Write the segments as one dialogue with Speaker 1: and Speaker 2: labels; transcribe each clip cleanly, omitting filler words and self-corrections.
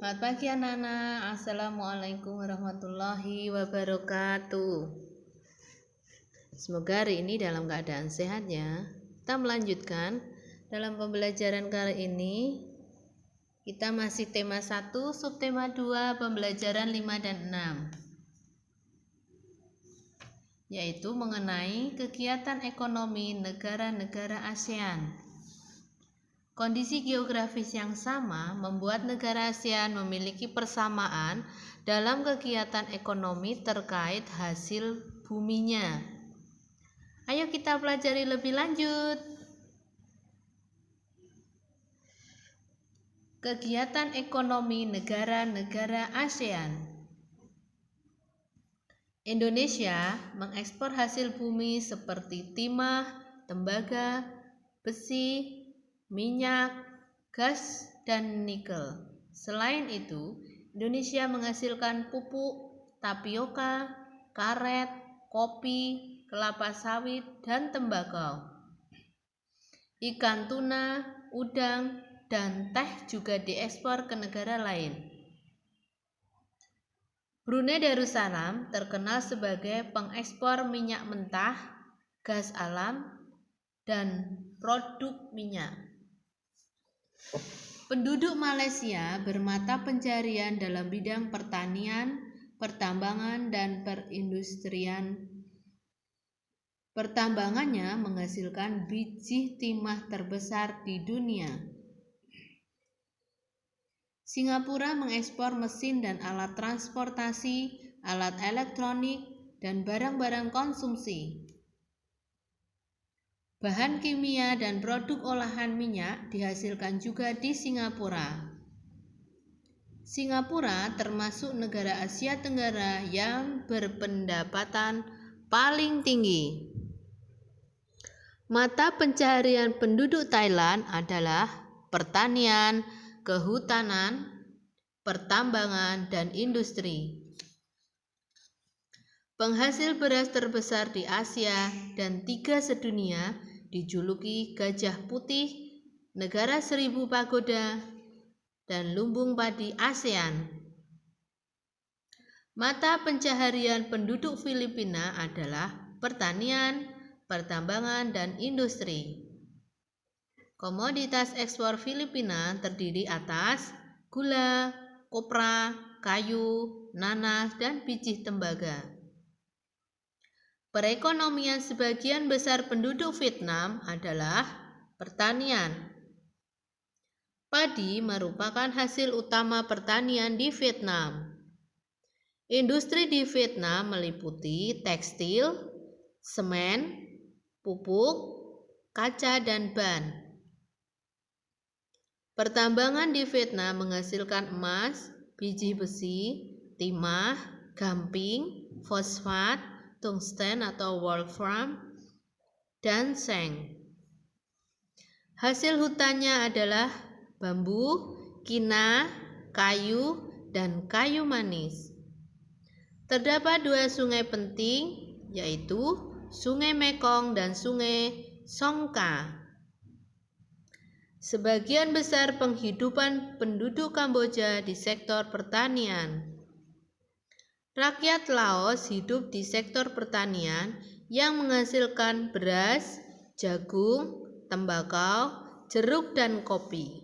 Speaker 1: Selamat pagi anak-anak. Assalamualaikum warahmatullahi wabarakatuh. Semoga hari ini dalam keadaan sehat ya. Kita melanjutkan dalam pembelajaran kali ini. Kita masih tema 1, subtema 2, pembelajaran 5 dan 6, yaitu mengenai kegiatan ekonomi negara-negara ASEAN. Kondisi geografis yang sama membuat negara ASEAN memiliki persamaan dalam kegiatan ekonomi terkait hasil buminya. Ayo kita pelajari lebih lanjut. Kegiatan ekonomi negara-negara ASEAN. Indonesia mengekspor hasil bumi seperti timah, tembaga, besi, minyak, gas, dan nikel. Selain itu, Indonesia menghasilkan pupuk, tapioka, karet, kopi, kelapa sawit, dan tembakau. Ikan tuna, udang, dan teh juga diekspor ke negara lain. Brunei Darussalam terkenal sebagai pengekspor minyak mentah, gas alam, dan produk minyak. Penduduk Malaysia bermata pencarian dalam bidang pertanian, pertambangan, dan perindustrian. Pertambangannya menghasilkan biji timah terbesar di dunia. Singapura mengekspor mesin dan alat transportasi, alat elektronik, dan barang-barang konsumsi. Bahan kimia dan produk olahan minyak dihasilkan juga di Singapura. Singapura termasuk negara Asia Tenggara yang berpendapatan paling tinggi. Mata pencaharian penduduk Thailand adalah pertanian, kehutanan, pertambangan, dan industri. Penghasil beras terbesar di Asia dan 3 sedunia dijuluki Gajah Putih, Negara Seribu Pagoda, dan Lumbung Padi ASEAN. Mata pencaharian penduduk Filipina adalah pertanian, pertambangan, dan industri. Komoditas ekspor Filipina terdiri atas gula, kopra, kayu, nanas, dan biji tembaga. Perekonomian sebagian besar penduduk Vietnam adalah pertanian. Padi merupakan hasil utama pertanian di Vietnam. Industri di Vietnam meliputi tekstil, semen, pupuk, kaca, dan ban. Pertambangan di Vietnam menghasilkan emas, biji besi, timah, gamping, fosfat, tungsten atau wolfram, dan seng. Hasil hutannya adalah bambu, kina, kayu, dan kayu manis. Terdapat 2 sungai penting, yaitu Sungai Mekong dan Sungai Songka. Sebagian besar penghidupan penduduk Kamboja di sektor pertanian. Rakyat Laos hidup di sektor pertanian yang menghasilkan beras, jagung, tembakau, jeruk, dan kopi.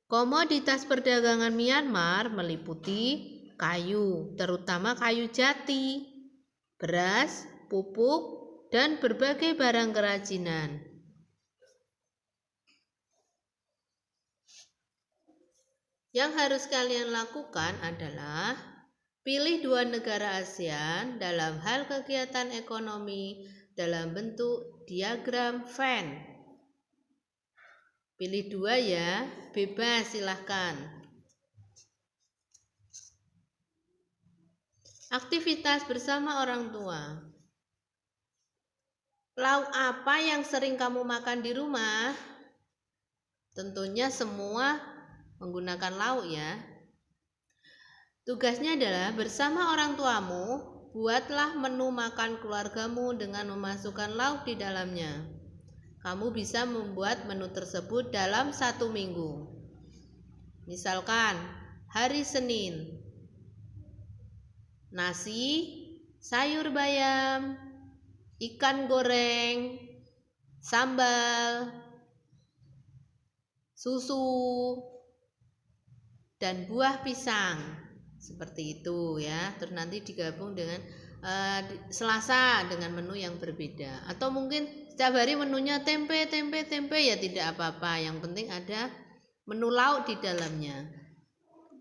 Speaker 1: Komoditas perdagangan Myanmar meliputi kayu, terutama kayu jati, beras, pupuk, dan berbagai barang kerajinan. Yang harus kalian lakukan adalah pilih 2 negara ASEAN dalam hal kegiatan ekonomi dalam bentuk diagram Venn. Pilih 2 ya, bebas silahkan. Aktivitas bersama orang tua. Lauk apa yang sering kamu makan di rumah? Tentunya semua menggunakan lauk ya. Tugasnya adalah bersama orang tuamu, buatlah menu makan keluargamu dengan memasukkan lauk di dalamnya. Kamu bisa membuat menu tersebut dalam 1 minggu. Misalkan hari Senin, nasi, sayur bayam, ikan goreng, sambal, susu, dan buah pisang. Seperti itu ya. Terus nanti digabung dengan Selasa dengan menu yang berbeda. Atau mungkin setiap hari menunya tempe ya tidak apa-apa. Yang penting ada menu lauk di dalamnya.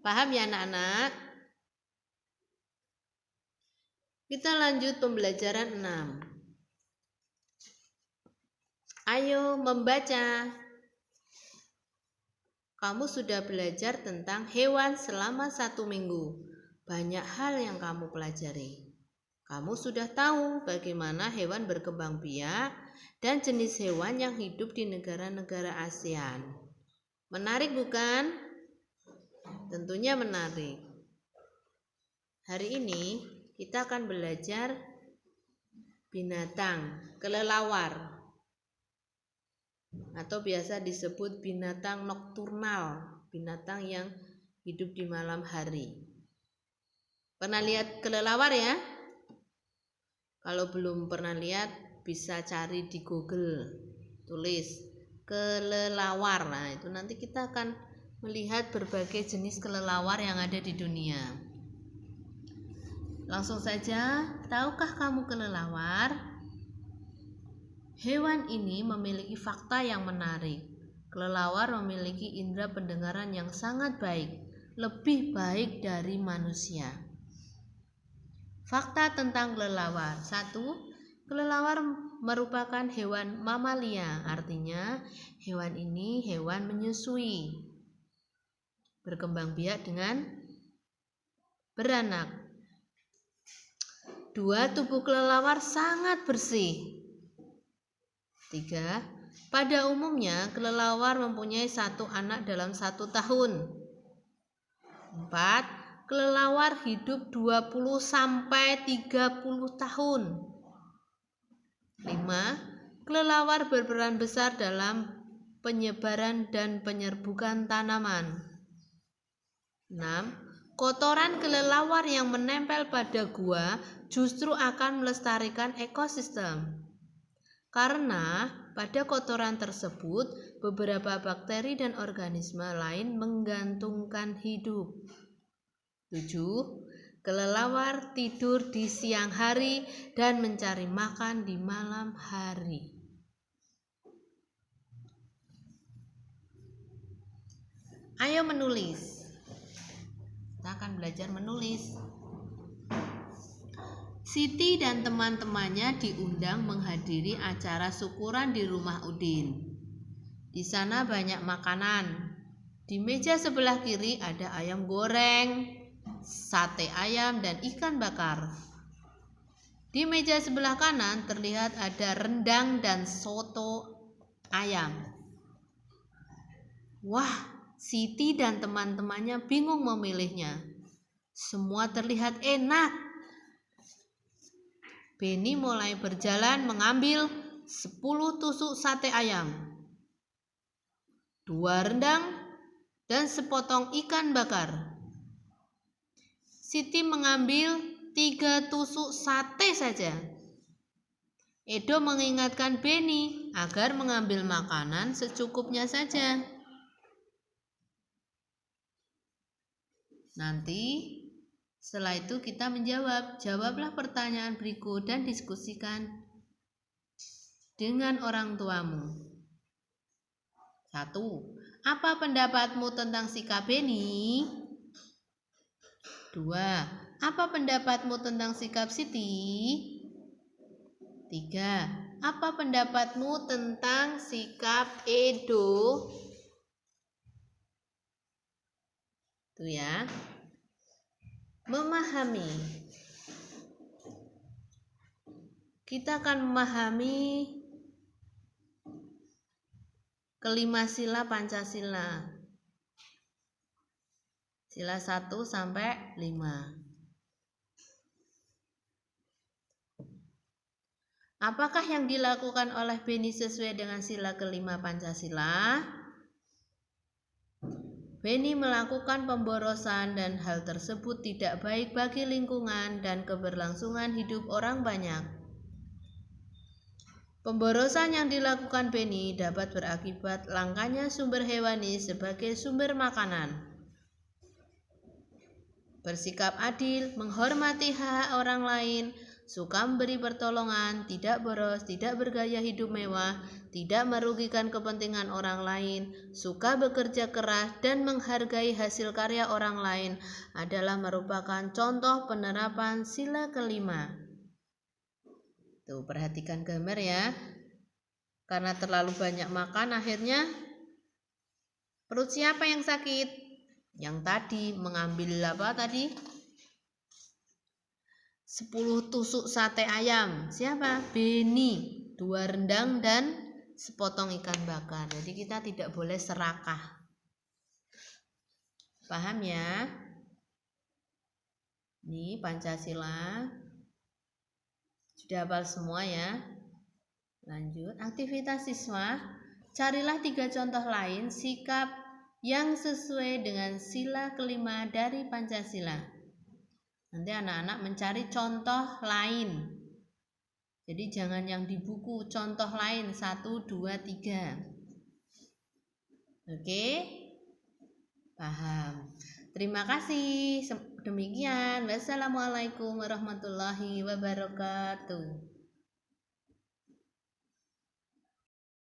Speaker 1: Paham ya anak-anak? Kita lanjut pembelajaran 6. Ayo membaca. Kamu sudah belajar tentang hewan selama 1 minggu. Banyak hal yang kamu pelajari. Kamu sudah tahu bagaimana hewan berkembang biak dan jenis hewan yang hidup di negara-negara ASEAN. Menarik bukan? Tentunya menarik. Hari ini kita akan belajar binatang kelelawar atau biasa disebut binatang nokturnal, binatang yang hidup di malam hari. Pernah lihat kelelawar ya? Kalau belum pernah lihat bisa cari di Google, tulis kelelawar. Nah, itu nanti kita akan melihat berbagai jenis kelelawar yang ada di dunia. Langsung saja, tahukah kamu kelelawar? Hewan ini memiliki fakta yang menarik. Kelelawar memiliki indera pendengaran yang sangat baik, lebih baik dari manusia. Fakta tentang kelelawar. 1. Kelelawar merupakan hewan mamalia, artinya hewan ini hewan menyusui, berkembang biak dengan beranak. 2. Tubuh kelelawar sangat bersih. 3. Pada umumnya kelelawar mempunyai 1 anak dalam 1 tahun. 4. Kelelawar hidup 20 sampai 30 tahun. 5. Kelelawar berperan besar dalam penyebaran dan penyerbukan tanaman. 6. Kotoran kelelawar yang menempel pada gua justru akan melestarikan ekosistem. Karena pada kotoran tersebut beberapa bakteri dan organisme lain menggantungkan hidup. 7. Kelelawar tidur di siang hari dan mencari makan di malam hari. Ayo menulis. Kita akan belajar menulis. Siti dan teman-temannya diundang menghadiri acara syukuran di rumah Udin. Di sana banyak makanan. Di meja sebelah kiri ada ayam goreng, sate ayam, dan ikan bakar. Di meja sebelah kanan terlihat ada rendang dan soto ayam. Wah, Siti dan teman-temannya bingung memilihnya. Semua terlihat enak. Beni mulai berjalan mengambil 10 tusuk sate ayam, 2 rendang, dan sepotong ikan bakar. Siti mengambil 3 tusuk sate saja. Edo mengingatkan Beni agar mengambil makanan secukupnya saja. Nanti setelah itu kita menjawab. Jawablah pertanyaan berikut dan diskusikan dengan orang tuamu. 1. Apa pendapatmu tentang sikap Beni? 2. Apa pendapatmu tentang sikap Siti? 3. Apa pendapatmu tentang sikap Edo? Itu ya. Memahami. Kita akan memahami kelima sila Pancasila. Sila 1 sampai 5. Apakah yang dilakukan oleh Beni sesuai dengan sila kelima Pancasila? Beni melakukan pemborosan dan hal tersebut tidak baik bagi lingkungan dan keberlangsungan hidup orang banyak. Pemborosan yang dilakukan Beni dapat berakibat langkanya sumber hewani sebagai sumber makanan. Bersikap adil, menghormati hak orang lain, suka memberi pertolongan, tidak boros, tidak bergaya hidup mewah, tidak merugikan kepentingan orang lain, suka bekerja keras dan menghargai hasil karya orang lain adalah merupakan contoh penerapan sila kelima. Tuh, perhatikan gambar ya. Karena terlalu banyak makan akhirnya perut siapa yang sakit? Yang tadi mengambil apa tadi? 10 tusuk sate ayam. Siapa? Beni. 2 rendang dan sepotong ikan bakar. Jadi kita tidak boleh serakah. Paham ya? Ini Pancasila. Sudah hafal semua ya? Lanjut, aktivitas siswa. Carilah 3 contoh lain sikap yang sesuai dengan sila kelima dari Pancasila. Nanti anak-anak mencari contoh lain. Jadi jangan yang di buku, contoh lain 1, 2, 3. Oke? Paham. Terima kasih. Demikian. Wassalamualaikum warahmatullahi wabarakatuh.